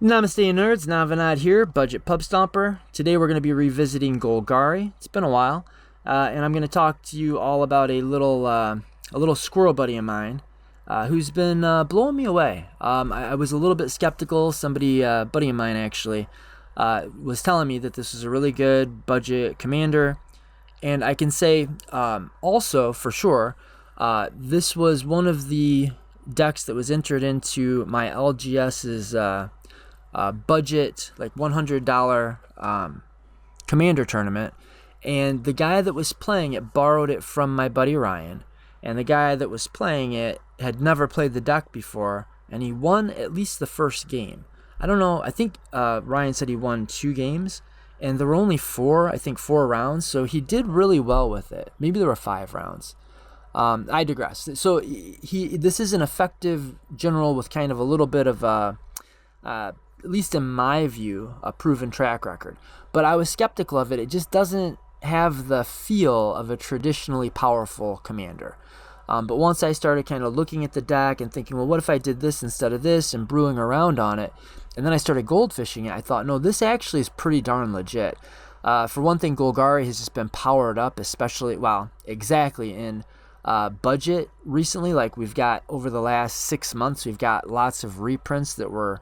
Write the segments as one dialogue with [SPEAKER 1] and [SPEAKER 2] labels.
[SPEAKER 1] Namaste nerds, Navanad here, Budget Pub Stomper. Today we're going to be revisiting Golgari. It's been a while, and I'm going to talk to you all about a little squirrel buddy of mine who's been blowing me away. I was a little bit skeptical. Somebody, buddy of mine actually, was telling me that this is a really good budget commander, and I can say also for sure this was one of the decks that was entered into my LGS's budget, like $100 commander tournament, and the guy that was playing it borrowed it from my buddy Ryan, and the guy that was playing it had never played the deck before, and he won at least the first game. I don't know, I think Ryan said he won 2 games, and there were only 4 rounds, so he did really well with it. Maybe there were 5 rounds. I digress. So this is an effective general with kind of a little bit of at least in my view, a proven track record. But I was skeptical of it. It just doesn't have the feel of a traditionally powerful commander. But once I started kind of looking at the deck and thinking, well, what if I did this instead of this, and brewing around on it, and then I started goldfishing it, I thought, no, this actually is pretty darn legit. For one thing, Golgari has just been powered up, especially, exactly in budget recently. Like we've got over the last 6 months, we've got lots of reprints that were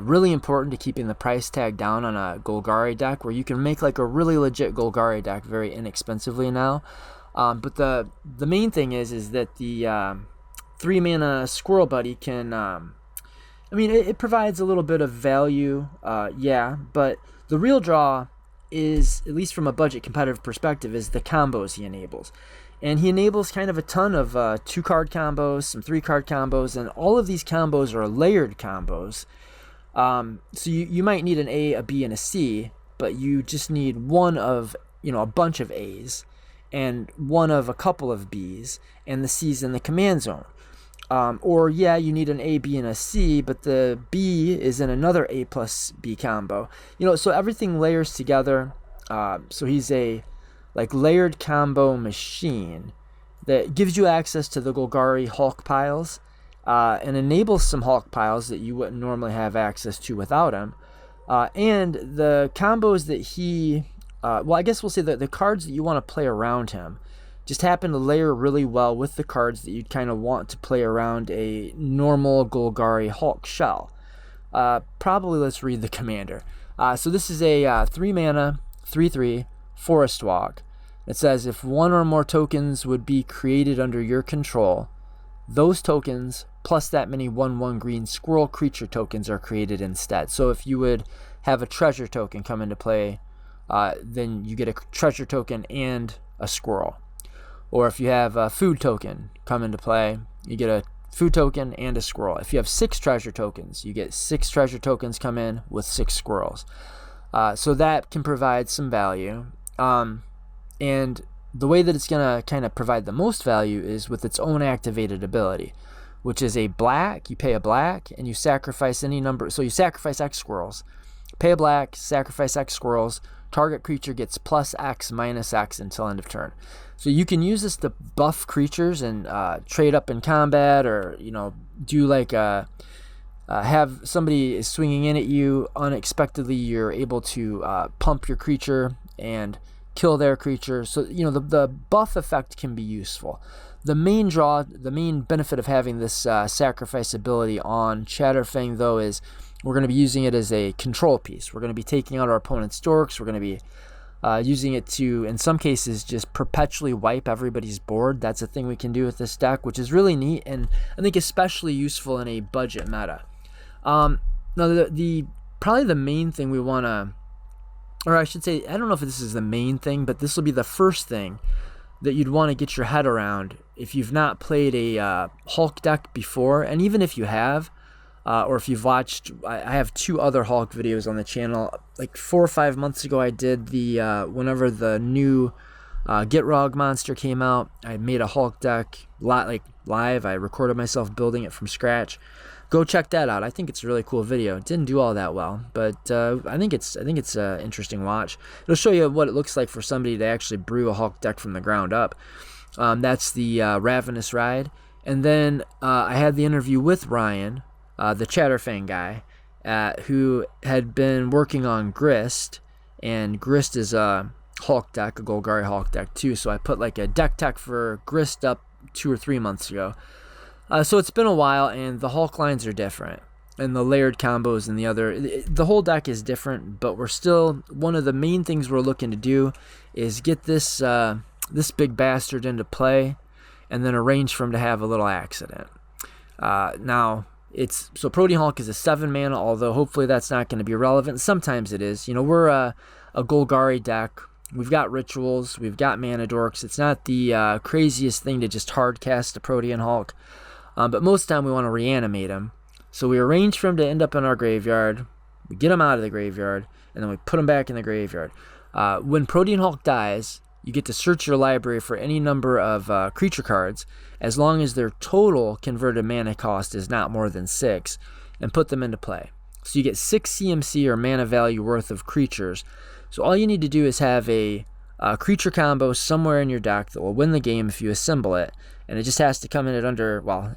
[SPEAKER 1] really important to keeping the price tag down on a Golgari deck, where you can make like a really legit Golgari deck very inexpensively now. But the main thing is that the 3-mana Squirrel Buddy can, it provides a little bit of value, but the real draw is, at least from a budget competitive perspective, is the combos he enables. And he enables kind of a ton of 2-card combos, some 3-card combos, and all of these combos are layered combos. So you might need an A, a B, and a C, but you just need one of, a bunch of A's, and one of a couple of B's, and the C's in the command zone. You need an A, B, and a C, but the B is in another A plus B combo. So everything layers together. So he's a layered combo machine that gives you access to the Golgari Hulk piles. And enables some Hulk piles that you wouldn't normally have access to without him. And the combos that he, I guess we'll say that the cards that you want to play around him just happen to layer really well with the cards that you'd kind of want to play around a normal Golgari Hulk shell. Probably let's read the commander. So this is a 3-mana, 3/3 Forest Walk. It says, if one or more tokens would be created under your control, those tokens plus that many 1/1 green squirrel creature tokens are created instead. So if you would have a treasure token come into play, then you get a treasure token and a squirrel. Or if you have a food token come into play, you get a food token and a squirrel. If you have 6 treasure tokens, you get 6 treasure tokens come in with 6 squirrels. So that can provide some value. And the way that it's going to kind of provide the most value is with its own activated ability, which is a black. You pay a black and you sacrifice any number. So you sacrifice X squirrels. Pay a black, sacrifice X squirrels. Target creature gets plus X minus X until end of turn. So you can use this to buff creatures and trade up in combat, or do have somebody is swinging in at you unexpectedly. You're able to pump your creature and kill their creature. So the buff effect can be useful. The main benefit of having this sacrifice ability on Chatterfang, though, is we're going to be using it as a control piece. We're going to be taking out our opponent's dorks. We're going to be using it to, in some cases, just perpetually wipe everybody's board. That's a thing we can do with this deck, which is really neat, and I think especially useful in a budget meta. Now, probably the main thing we want to, or I should say, I don't know if this is the main thing, but this will be the first thing that you'd want to get your head around if you've not played a Hulk deck before. And even if you have, or if you've watched, I have 2 other Hulk videos on the channel. Like 4 or 5 months ago, I did whenever the new Gitrog monster came out, I made a Hulk deck live. I recorded myself building it from scratch. Go check that out. I think it's a really cool video. It didn't do all that well, but I think it's an interesting watch. It'll show you what it looks like for somebody to actually brew a Hulk deck from the ground up. That's the Ravenous Ride. And then I had the interview with Ryan, the Chatterfang guy, who had been working on Grist, and Grist is a Hulk deck, a Golgari Hulk deck too. So I put like a deck tech for Grist up 2 or 3 months ago. So it's been a while, and the Hulk lines are different, and the layered combos and the whole deck is different. But we're still, one of the main things we're looking to do is get this this big bastard into play, and then arrange for him to have a little accident. Now, so Protean Hulk is a 7 mana, although hopefully that's not going to be relevant. Sometimes it is. We're a Golgari deck. We've got rituals. We've got mana dorks. It's not the craziest thing to just hard cast a Protean Hulk. But most of the time we want to reanimate him. So we arrange for him to end up in our graveyard. We get him out of the graveyard, and then we put him back in the graveyard. When Protean Hulk dies, you get to search your library for any number of creature cards, as long as their total converted mana cost is not more than 6, and put them into play. So you get 6 CMC or mana value worth of creatures. So all you need to do is have a creature combo somewhere in your deck that will win the game if you assemble it, and it just has to come in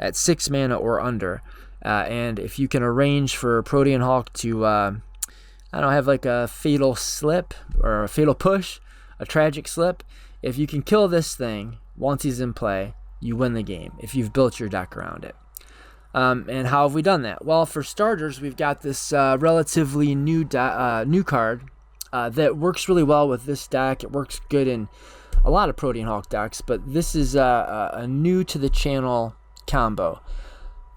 [SPEAKER 1] at 6 mana or under. And if you can arrange for Protean Hulk to, have like a fatal slip or a fatal push, a tragic slip, if you can kill this thing once he's in play, you win the game if you've built your deck around it. And how have we done that? Well, for starters, we've got this relatively new card that works really well with this deck. It works good in a lot of Protean Hulk decks, but this is a new to the channel combo.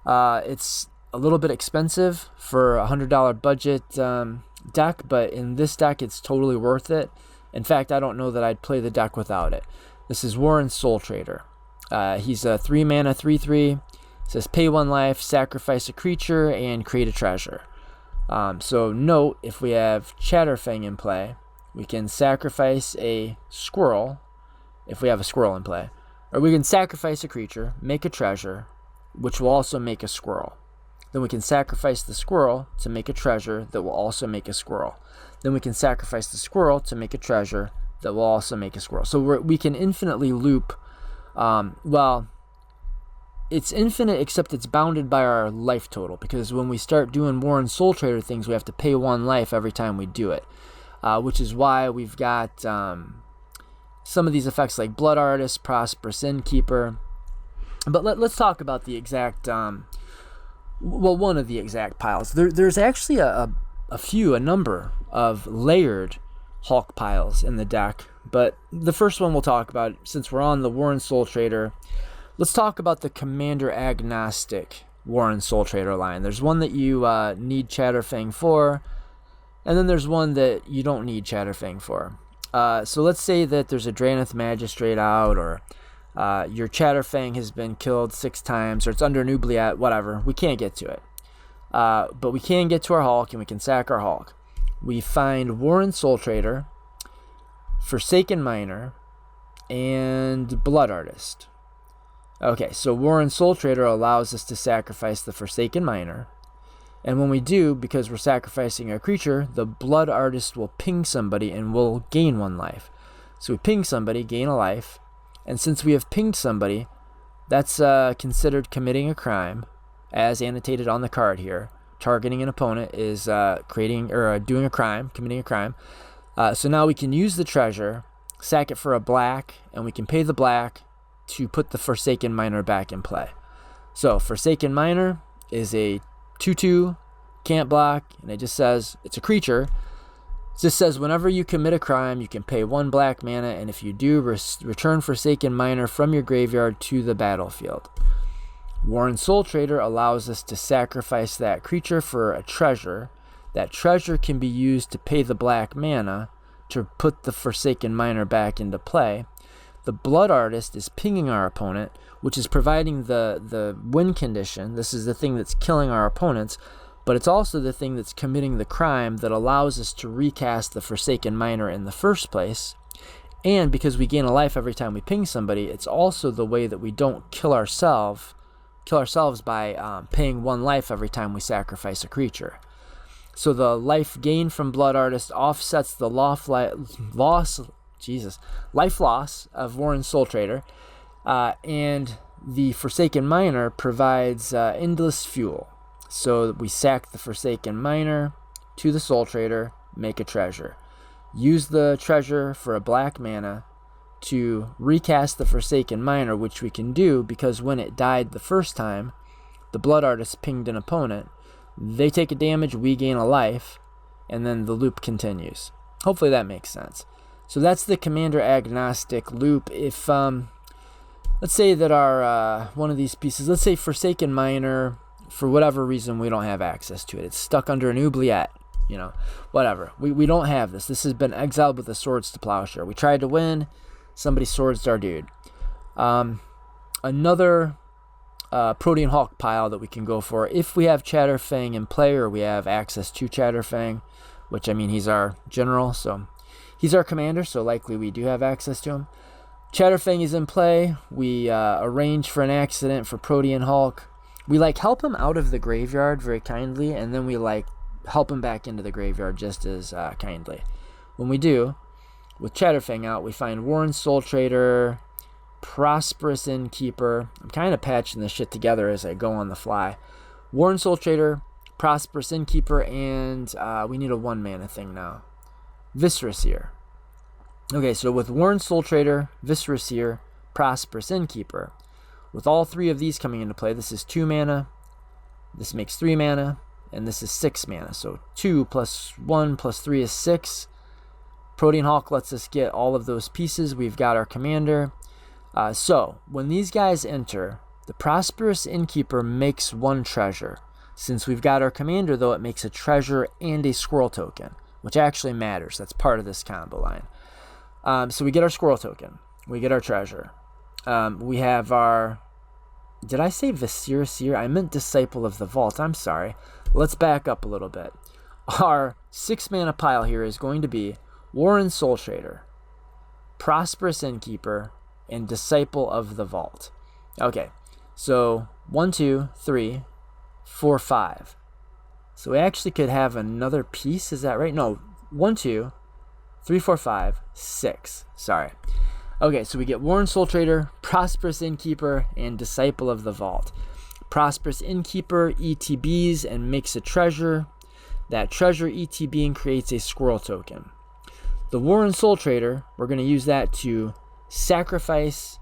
[SPEAKER 1] It's a little bit expensive for a $100 budget deck, but in this deck it's totally worth it. In fact, I don't know that I'd play the deck without it. This is Warren Soul Trader. He's a 3 mana 3/3. It says pay 1 life, sacrifice a creature, and create a treasure. So note, if we have Chatterfang in play, we can sacrifice a squirrel if we have a squirrel in play. Or we can sacrifice a creature, make a treasure, which will also make a squirrel. Then we can sacrifice the squirrel to make a treasure that will also make a squirrel. Then we can sacrifice the squirrel to make a treasure that will also make a squirrel. So we can infinitely loop. It's infinite, except it's bounded by our life total, because when we start doing Warren Soul Trader things, we have to pay 1 life every time we do it, which is why we've got some of these effects like Blood Artist, Prosperous Innkeeper. But let's talk about the exact, one of the exact piles. There's actually a number of layered Hulk piles in the deck, but the first one we'll talk about, since we're on the Warren Soul Trader, let's talk about the Commander Agnostic Warren Soul Trader line. There's one that you need Chatterfang for, and then there's one that you don't need Chatterfang for. So let's say that there's a Drannith Magistrate out, or your Chatterfang has been killed 6 times, or it's under an oubliette, whatever. We can't get to it. But we can get to our Hulk, and we can sack our Hulk. We find Warren Soul Trader, Forsaken Miner, and Blood Artist. Okay, so Warren Soul Trader allows us to sacrifice the Forsaken Miner. And when we do, because we're sacrificing a creature, the Blood Artist will ping somebody and will gain 1 life. So we ping somebody, gain a life. And since we have pinged somebody, that's considered committing a crime, as annotated on the card here. Targeting an opponent is doing a crime, committing a crime. So now we can use the treasure, sack it for a black, and we can pay the black to put the Forsaken Miner back in play. So Forsaken Miner is a 2/2, can't block, and it just says it's a creature. It just says whenever you commit a crime, you can pay 1 black mana, and if you do, return Forsaken Miner from your graveyard to the battlefield. Warren Soul Trader allows us to sacrifice that creature for a treasure. That treasure can be used to pay the black mana to put the Forsaken Miner back into play. The Blood Artist is pinging our opponent, which is providing the win condition. This is the thing that's killing our opponents, but it's also the thing that's committing the crime that allows us to recast the Forsaken Miner in the first place. And because we gain a life every time we ping somebody, it's also the way that we don't kill ourselves by paying 1 life every time we sacrifice a creature. So the life gain from Blood Artist offsets the life loss of Warren Soul Trader, and the Forsaken Miner provides endless fuel. So we sack the Forsaken Miner to the Soul Trader, make a treasure. Use the treasure for a black mana to recast the Forsaken Miner, which we can do because when it died the first time, the Blood Artist pinged an opponent. They take a damage, we gain a life, and then the loop continues. Hopefully that makes sense. So that's the commander agnostic loop. If let's say that our one of these pieces, let's say Forsaken Miner, for whatever reason we don't have access to it. It's stuck under an oubliette, you know, whatever. We don't have this. This has been exiled with the Swords to Plowshare. We tried to win, somebody swords our dude. Another Protean Hulk pile that we can go for if we have Chatterfang in play or we have access to Chatterfang, which I mean he's our general, so he's our commander, so likely we do have access to him. Chatterfang is in play. We arrange for an accident for Protean Hulk. We like help him out of the graveyard very kindly, and then we like help him back into the graveyard just as kindly. When we do, with Chatterfang out, we find Warren Soul Trader, Prosperous Innkeeper. I'm kind of patching this shit together as I go on the fly. Warren Soul Trader, Prosperous Innkeeper, and we need a 1-mana thing now. Viscera Seer. Okay, so with Warren Soul Trader, Viscera Seer, Prosperous Innkeeper, with all 3 of these coming into play, this is 2 mana, this makes 3 mana, and this is 6 mana. So 2 plus 1 plus 3 is 6. Protean Hulk lets us get all of those pieces. We've got our commander. So when these guys enter, the Prosperous Innkeeper makes 1 treasure. Since we've got our commander, though, it makes a treasure and a squirrel token, which actually matters. That's part of this combo line. So we get our squirrel token. We get our treasure. We have our... Did I say Viscera Seer? I meant Disciple of the Vault. I'm sorry. Let's back up a little bit. Our 6-mana pile here is going to be Warren Soul Trader, Prosperous Innkeeper, and Disciple of the Vault. Okay, so 1, 2, 3, 4, 5. So we actually could have another piece. Is that right? No, 1, 2, 3, 4, 5, 6. Sorry. Okay, so we get Warren Soul Trader, Prosperous Innkeeper, and Disciple of the Vault. Prosperous Innkeeper ETBs and makes a treasure. That treasure ETB and creates a squirrel token. The Warren Soul Trader, we're going to use that to sacrifice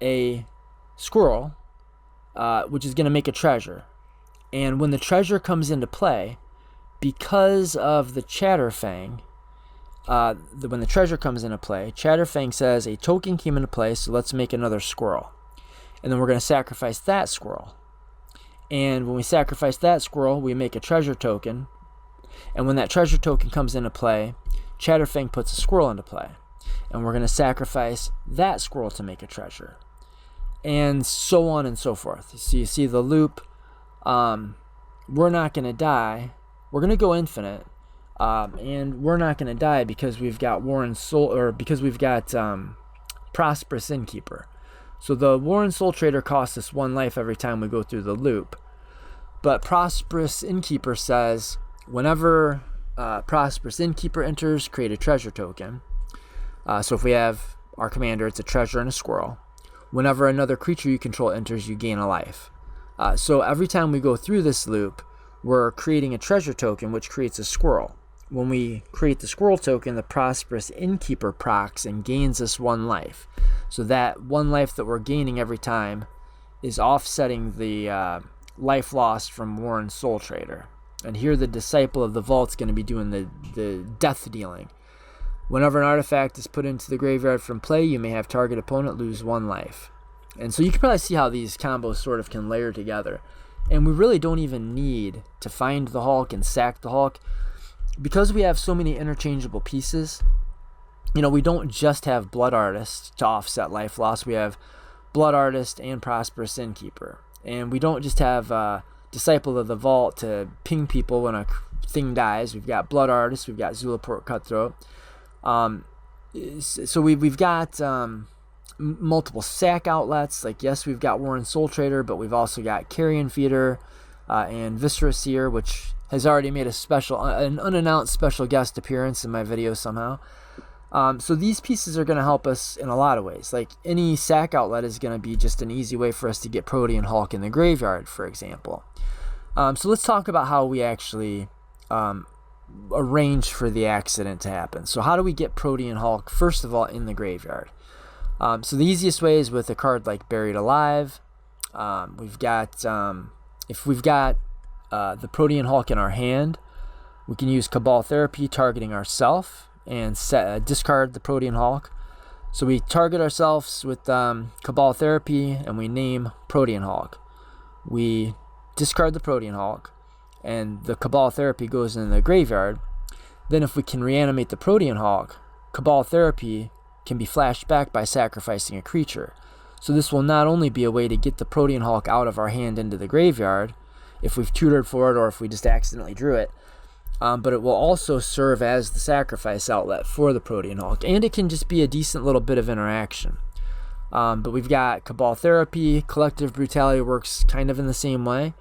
[SPEAKER 1] a squirrel, which is going to make a treasure. And when the treasure comes into play, because of the Chatterfang, when the treasure comes into play, Chatterfang says a token came into play, so let's make another squirrel. And then we're going to sacrifice that squirrel. And when we sacrifice that squirrel, we make a treasure token. And when that treasure token comes into play, Chatterfang puts a squirrel into play. And we're going to sacrifice that squirrel to make a treasure. And so on and so forth. So you see the loop. We're not going to die. We're going to go infinite. And we're not going to die because we've got Warren Soul, or because we've got Prosperous Innkeeper. So the Warren Soul Trader costs us 1 life every time we go through the loop. But Prosperous Innkeeper says, whenever Prosperous Innkeeper enters, create a treasure token. So if we have our commander, it's a treasure and a squirrel. Whenever another creature you control enters, you gain a life. So every time we go through this loop, we're creating a treasure token, which creates a squirrel. When we create the squirrel token, the Prosperous Innkeeper procs and gains us 1 life. So that 1 life that we're gaining every time is offsetting the life lost from Warren Soul Trader. And here the Disciple of the Vault is going to be doing the death dealing. Whenever an artifact is put into the graveyard from play, you may have target opponent lose 1 life. And so you can probably see how these combos sort of can layer together. And we really don't even need to find the Hulk and sack the Hulk. Because we have so many interchangeable pieces, you know, we don't just have Blood Artist to offset life loss. We have Blood Artist and Prosperous Innkeeper. And we don't just have Disciple of the Vault to ping people when a thing dies. We've got Blood Artist. We've got Zulaport Cutthroat. So we've got multiple sack outlets. Like, yes, we've got Warren Soul Trader, but we've also got Carrion Feeder and Viscera Seer, which has already made an unannounced special guest appearance in my video somehow. So these pieces are going to help us in a lot of ways. Like, any sack outlet is going to be just an easy way for us to get Protean Hulk in the graveyard, for example. So let's talk about how we actually arrange for the accident to happen. So how do we get Protean Hulk, first of all, in the graveyard? So the easiest way is with a card like Buried Alive. We've got, if we've got the Protean Hulk in our hand, we can use Cabal Therapy targeting ourselves and discard the Protean Hulk. So we target ourselves with Cabal Therapy and we name Protean Hulk. We discard the Protean Hulk and the Cabal Therapy goes in the graveyard. Then if we can reanimate the Protean Hulk, Cabal Therapy can be flashed back by sacrificing a creature. So this will not only be a way to get the Protean Hulk out of our hand into the graveyard, if we've tutored for it or if we just accidentally drew it, but it will also serve as the sacrifice outlet for the Protean Hulk, and it can just be a decent little bit of interaction. But we've got Cabal Therapy. Collective Brutality works kind of in the same way.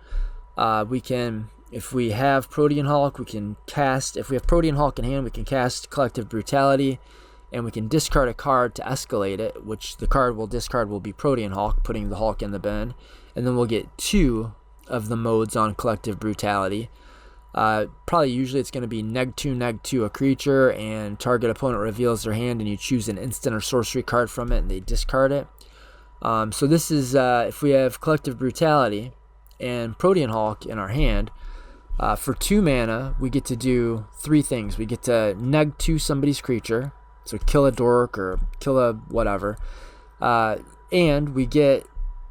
[SPEAKER 1] We can, if we have Protean Hulk, we can cast, if we have Protean Hulk in hand, we can cast Collective Brutality, and we can discard a card to escalate it, which the card we'll discard will be Protean Hulk, putting the Hulk in the bin, and then we'll get 2 of the modes on Collective Brutality. Probably usually it's going to be neg 2 a creature, and target opponent reveals their hand and you choose an instant or sorcery card from it and they discard it. So this is if we have Collective Brutality and Protean Hulk in our hand, for 2 mana we get to do 3 things. We get to neg 2 somebody's creature, so kill a dork or kill a whatever, and we get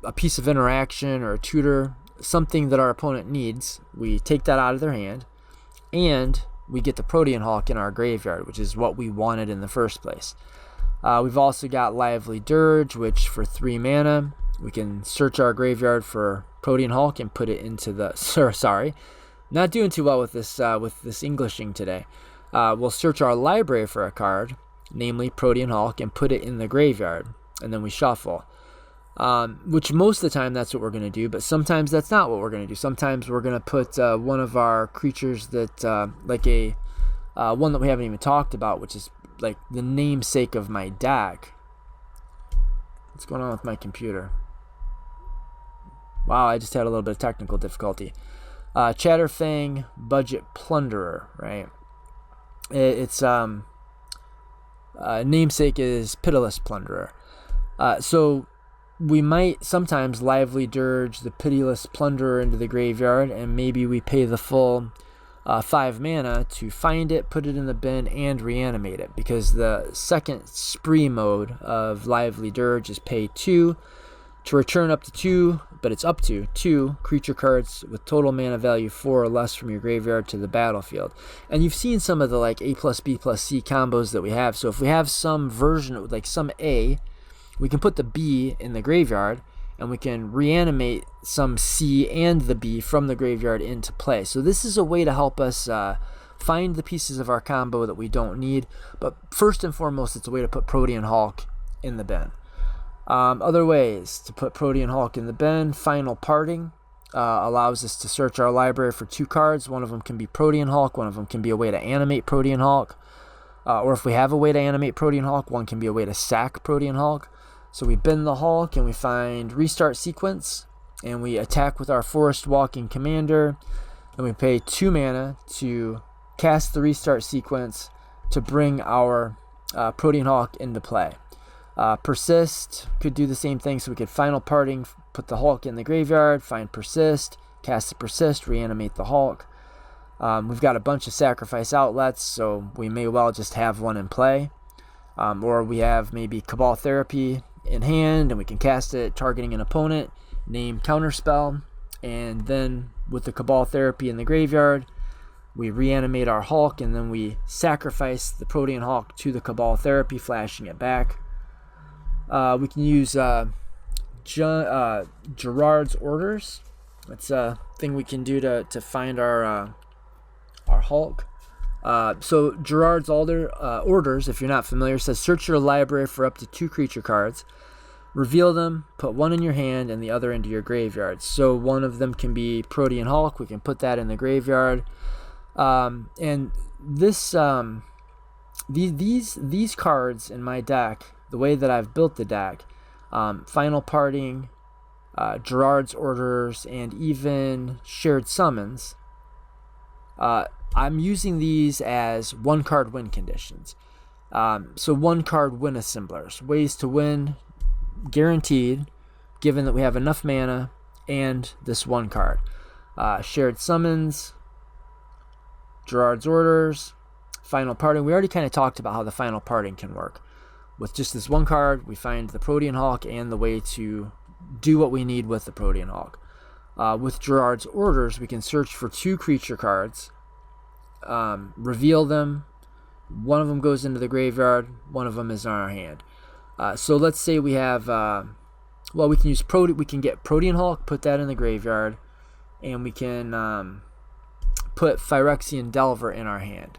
[SPEAKER 1] a piece of interaction or a tutor, something that our opponent needs. We take that out of their hand, and we get the Protean Hulk in our graveyard, which is what we wanted in the first place. We've also got Lively Dirge, which for 3 mana we can search our graveyard for Protean Hulk and put it into the sorry, not doing too well with this Englishing today. We'll search our library for a card, namely Protean Hulk, and put it in the graveyard, and then we shuffle. Which most of the time that's what we're going to do, but sometimes that's not what we're going to do. Sometimes we're going to put one of our creatures that, like a one that we haven't even talked about, which is like the namesake of my deck. What's going on with my computer? Wow, I just had a little bit of technical difficulty. Chatterfang Budget Plunderer, right? Its namesake is Pitiless Plunderer. So we might sometimes Lively Dirge the Pitiless Plunderer into the graveyard, and maybe we pay the full 5 mana to find it, put it in the bin, and reanimate it, because the second spree mode of Lively Dirge is pay 2 to return up to 2, but it's up to 2 creature cards with total mana value 4 or less from your graveyard to the battlefield. And you've seen some of the like A plus B plus C combos that we have. So if we have some version, like some A, we can put the B in the graveyard, and we can reanimate some C and the B from the graveyard into play. So this is a way to help us find the pieces of our combo that we don't need. But first and foremost, it's a way to put Protean Hulk in the bin. Other ways to put Protean Hulk in the bin: Final Parting allows us to search our library for 2 cards. One of them can be Protean Hulk, one of them can be a way to animate Protean Hulk. Or if we have a way to animate Protean Hulk, one can be a way to sack Protean Hulk. So we bin the Hulk and we find Restart Sequence, and we attack with our Forest Walking Commander, and we pay 2 mana to cast the Restart Sequence to bring our Protean Hulk into play. Persist could do the same thing, so we could Final Parting, put the Hulk in the graveyard, find Persist, cast the Persist, reanimate the Hulk. We've got a bunch of sacrifice outlets, so we may well just have one in play. Or we have maybe Cabal Therapy in hand, and we can cast it targeting an opponent, name Counterspell, and then with the Cabal Therapy in the graveyard, we reanimate our Hulk, and then we sacrifice the Protean Hulk to the Cabal Therapy, flashing it back. We can use Gerard's Orders. That's a thing we can do to find our Hulk. So Gerard's Orders, if you're not familiar, says search your library for up to 2 creature cards, reveal them, put one in your hand and the other into your graveyard. So one of them can be Protean Hulk. We can put that in the graveyard. And this these cards in my deck, the way that I've built the deck, Final Parting, Gerard's Orders, and even Shared Summons, I'm using these as one-card win conditions. So one-card win assemblers, ways to win guaranteed, given that we have enough mana and this one card. Shared Summons, Gerard's Orders, Final Parting. We already kind of talked about how the Final Parting can work. With just this one card, we find the Protean Hulk and the way to do what we need with the Protean Hulk. With Gerard's Orders, we can search for 2 creature cards, reveal them. One of them goes into the graveyard, one of them is on our hand. So let's say we have, we can use we can get Protean Hulk, put that in the graveyard, and we can put Phyrexian Delver in our hand.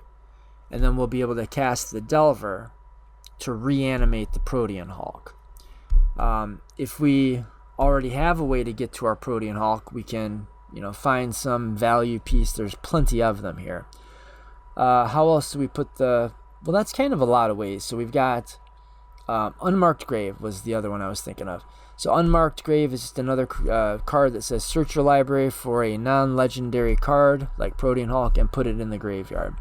[SPEAKER 1] And then we'll be able to cast the Delver to reanimate the Protean Hulk. If we already have a way to get to our Protean Hulk, we can, find some value piece. There's plenty of them here. How else do we put that's kind of a lot of ways. So we've got Unmarked Grave was the other one I was thinking of. So Unmarked Grave is just another card that says search your library for a non-legendary card like Protean Hulk and put it in the graveyard.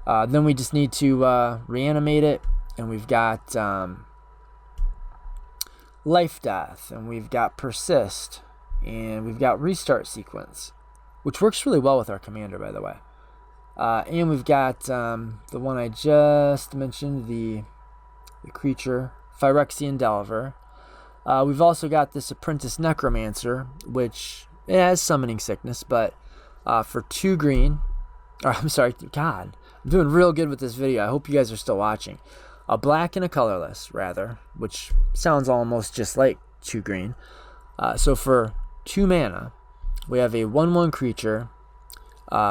[SPEAKER 1] Then we just need to reanimate it, and we've got Life Death, and we've got Persist, and we've got Restart Sequence, which works really well with our commander, by the way. And we've got the one I just mentioned, the creature, Phyrexian Delver. We've also got this Apprentice Necromancer, which it has Summoning Sickness, but for 2 green, I'm doing real good with this video. I hope you guys are still watching. A black and a colorless, rather, which sounds almost just like 2 green. So for 2 mana, we have a 1/1 creature.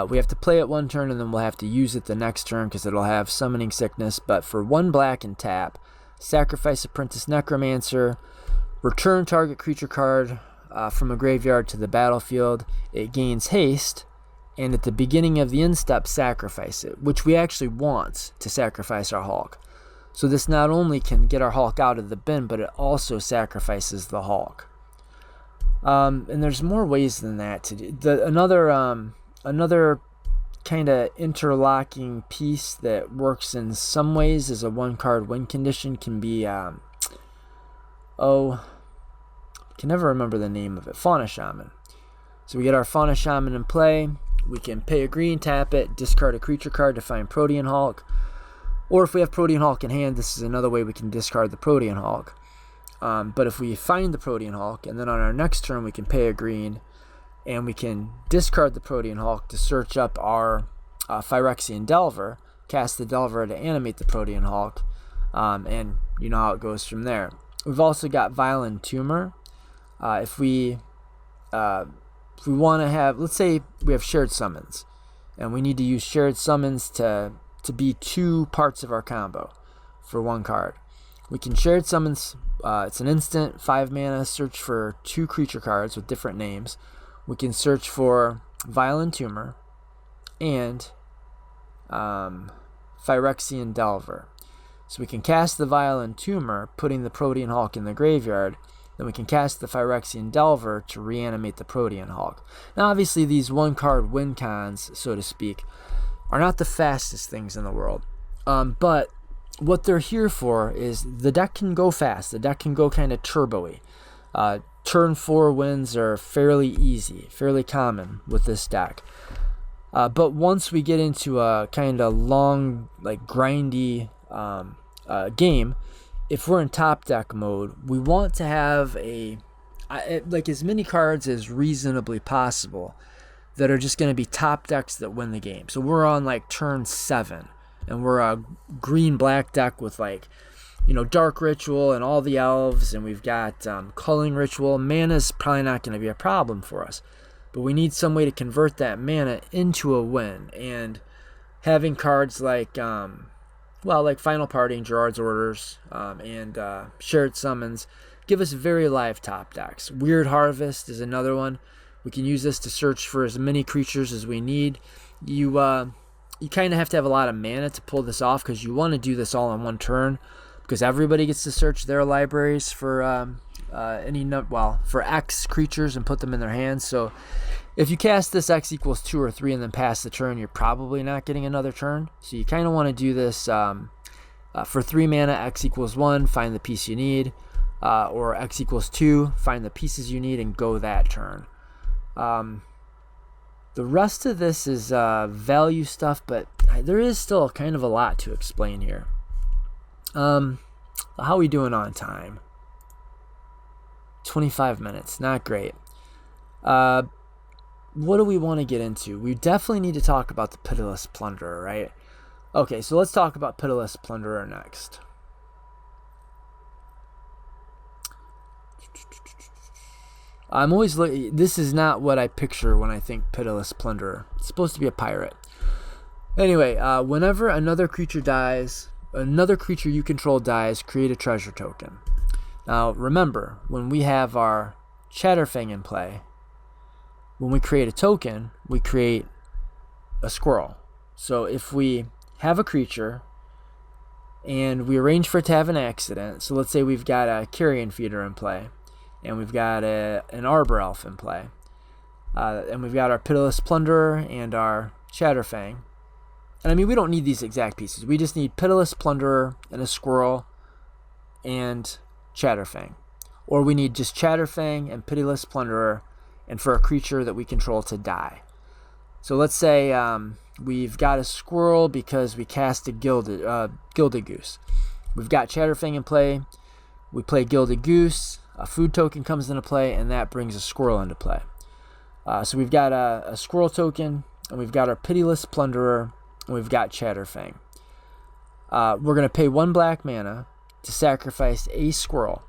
[SPEAKER 1] We have to play it 1 turn, and then we'll have to use it the next turn because it'll have Summoning Sickness. But for 1 black and tap, sacrifice Apprentice Necromancer, return target creature card from a graveyard to the battlefield. It gains haste, and at the beginning of the end step, sacrifice it, which we actually want to sacrifice our Hulk. So this not only can get our Hulk out of the bin, but it also sacrifices the Hulk. And there's more ways than that to do. Another kind of interlocking piece that works in some ways as a 1-card win condition can be, I can never remember the name of it, Fauna Shaman. So we get our Fauna Shaman in play. We can pay a green, tap it, discard a creature card to find Protean Hulk. Or if we have Protean Hulk in hand, this is another way we can discard the Protean Hulk. But if we find the Protean Hulk, and then on our next turn we can pay a green, and we can discard the Protean Hulk to search up our Phyrexian Delver, cast the Delver to animate the Protean Hulk, and you know how it goes from there. We've also got Violent Tumor. If we want to have, let's say we have Shared Summons, and we need to use Shared Summons to be 2 parts of our combo for 1 card. We can Shared Summons, it's an instant, 5 mana, search for 2 creature cards with different names. We can search for Violent Tumor and Phyrexian Delver. So we can cast the Violent Tumor, putting the Protean Hulk in the graveyard. Then we can cast the Phyrexian Delver to reanimate the Protean Hulk. Now obviously these 1-card win cons, so to speak, are not the fastest things in the world. But what they're here for is the deck can go fast. The deck can go kind of turbo-y. Turn 4 wins are fairly easy, fairly common with this deck. But once we get into a kind of long, like grindy game, if we're in top deck mode, we want to have as many cards as reasonably possible that are just going to be top decks that win the game. So we're on like turn 7, and we're a green-black deck with Dark Ritual and all the elves, and we've got Culling Ritual. Mana's probably not going to be a problem for us, but we need some way to convert that mana into a win. And having cards like Final Parting, Gerard's Orders, and Shared Summons give us very live top decks. Weird Harvest is another one. We can use this to search for as many creatures as we need. You kind of have to have a lot of mana to pull this off, because you want to do this all in 1 turn, because everybody gets to search their libraries for for X creatures and put them in their hands. So if you cast this X equals 2 or 3 and then pass the turn, you're probably not getting another turn. So you kind of want to do this for 3 mana, X equals 1, find the piece you need, or X equals 2, find the pieces you need and go that turn. The rest of this is value stuff, but there is still kind of a lot to explain here. How are we doing on time? 25 minutes, not great. What do we want to get into? We definitely need to talk about the Pitiless Plunderer, right? Okay, so let's talk about Pitiless Plunderer next. I'm always looking. This is not what I picture when I think Pitiless Plunderer. It's supposed to be a pirate. Anyway, whenever another creature dies, another creature you control dies, create a treasure token. Now, remember, when we have our Chatterfang in play, when we create a token, we create a squirrel. So if we have a creature and we arrange for it to have an accident, so let's say we've got a carrion feeder in play, and we've got an Arbor Elf in play, and we've got our Pitiless Plunderer and our Chatterfang. And I mean, we don't need these exact pieces. We just need Pitiless Plunderer and a squirrel and Chatterfang. Or we need just Chatterfang and Pitiless Plunderer and for a creature that we control to die. So let's say we've got a squirrel because we cast a Gilded Goose. We've got Chatterfang in play. We play Gilded Goose. A food token comes into play, and that brings a squirrel into play. So we've got a squirrel token, and we've got our Pitiless Plunderer, and we've got Chatterfang. We're going to pay 1 black mana to sacrifice a squirrel.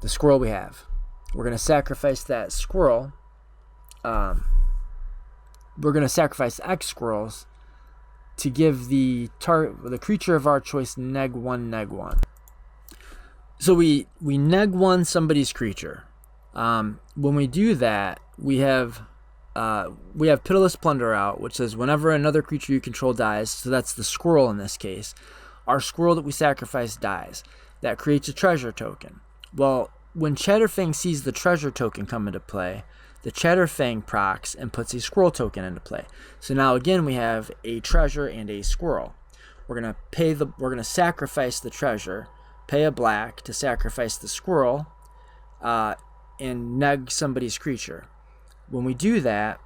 [SPEAKER 1] The squirrel we have. We're going to sacrifice that squirrel. We're going to sacrifice X squirrels to give the creature of our choice -1/-1. So we neg-1 somebody's creature. When we do that, we have Pitiless Plunderer out, which says whenever another creature you control dies, so that's the squirrel in this case, our squirrel that we sacrifice dies. That creates a treasure token. Well, when Chatterfang sees the treasure token come into play, the Chatterfang procs and puts a squirrel token into play. So now again we have a treasure and a squirrel. We're gonna sacrifice the treasure, pay a black to sacrifice the squirrel, and neg somebody's creature. When we do that,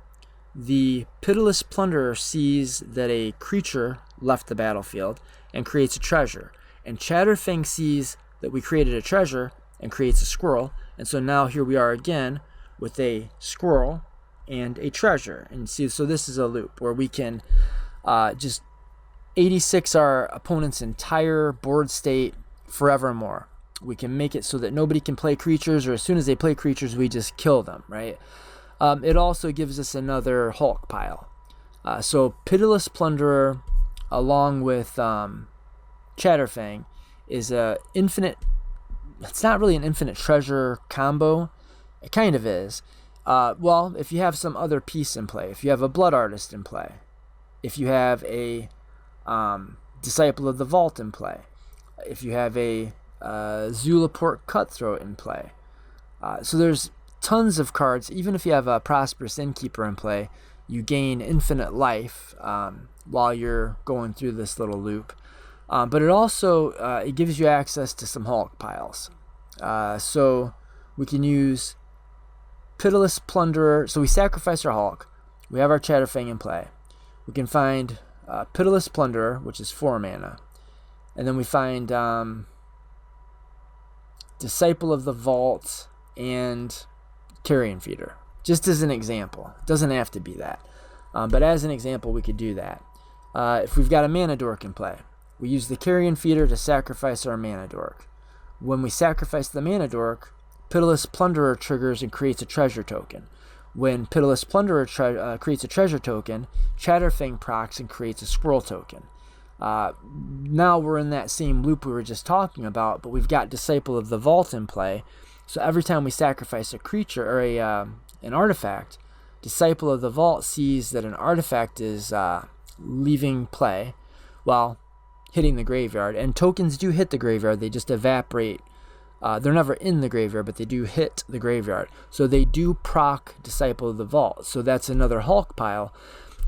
[SPEAKER 1] the Pitiless Plunderer sees that a creature left the battlefield and creates a treasure. And Chatterfang sees that we created a treasure and creates a squirrel. And so now here we are again with a squirrel and a treasure. And see, so this is a loop where we can just 86 our opponent's entire board state forevermore. We can make it so that nobody can play creatures, or as soon as they play creatures, we just kill them, right? It also gives us another Hulk pile. So Pitiless Plunderer, along with Chatterfang, is a infinite. It's not really an infinite treasure combo. It kind of is. Well, if you have some other piece in play, if you have a Blood Artist in play, if you have a Disciple of the Vault in play, if you have a Zulaport Cutthroat in play. So there's tons of cards. Even if you have a Prosperous Innkeeper in play, you gain infinite life while you're going through this little loop. But it also it gives you access to some Hulk piles. So we can use Pitiless Plunderer. So we sacrifice our Hulk. We have our Chatterfang in play. We can find Pitiless Plunderer, which is 4 mana. And then we find Disciple of the Vault and Carrion Feeder. Just as an example. It doesn't have to be that. But as an example, we could do that. If we've got a Mana Dork in play, we use the Carrion Feeder to sacrifice our Mana Dork. When we sacrifice the Mana Dork, Pitiless Plunderer triggers and creates a treasure token. When Pitiless Plunderer creates a treasure token, Chatterfang procs and creates a squirrel token. Now we're in that same loop we were just talking about, but we've got Disciple of the Vault in play. So every time we sacrifice a creature or an artifact, Disciple of the Vault sees that an artifact is leaving play while hitting the graveyard. And tokens do hit the graveyard, they just evaporate They're never in the graveyard, but they do hit the graveyard. So they do proc Disciple of the Vault. So that's another Hulk pile.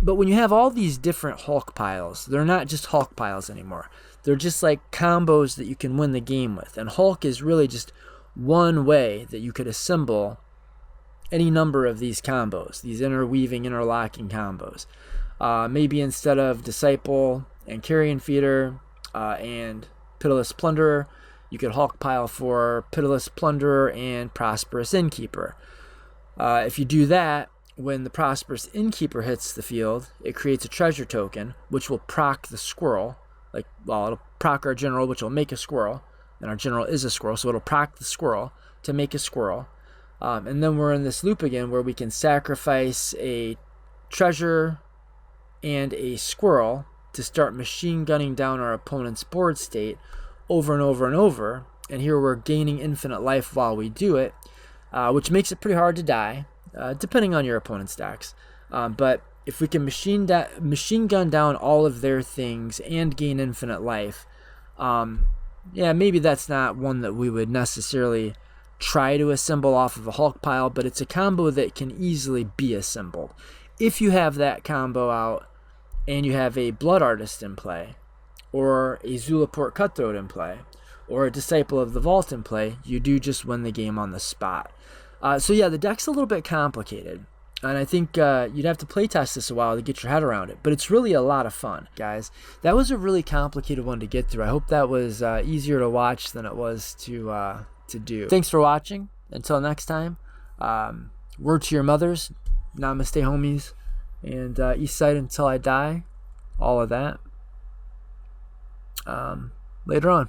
[SPEAKER 1] But when you have all these different Hulk piles, they're not just Hulk piles anymore. They're just like combos that you can win the game with. And Hulk is really just one way that you could assemble any number of these combos, these interweaving, interlocking combos. Maybe instead of Disciple and Carrion Feeder and Pitiless Plunderer, you could Hulk pile for Pitiless Plunderer and Prosperous Innkeeper. If you do that, when the Prosperous Innkeeper hits the field, it creates a treasure token, which will proc the squirrel. It'll proc our general, which will make a squirrel. And our general is a squirrel, so it'll proc the squirrel to make a squirrel. And then we're in this loop again where we can sacrifice a treasure and a squirrel to start machine gunning down our opponent's board state over and over and over. And here we're gaining infinite life while we do it, which makes it pretty hard to die, depending on your opponent's decks. But if we can machine gun down all of their things and gain infinite life, yeah, maybe that's not one that we would necessarily try to assemble off of a Hulk pile, but it's a combo that can easily be assembled. If you have that combo out and you have a Blood Artist in play, or a Zulaport Cutthroat in play, or a Disciple of the Vault in play, you do just win the game on the spot. So yeah, the deck's a little bit complicated, and I think you'd have to playtest this a while to get your head around it, but it's really a lot of fun, guys. That was a really complicated one to get through. I hope that was easier to watch than it was to do. Thanks for watching. Until next time, word to your mothers, namaste homies, and east side until I die, all of that. Later on.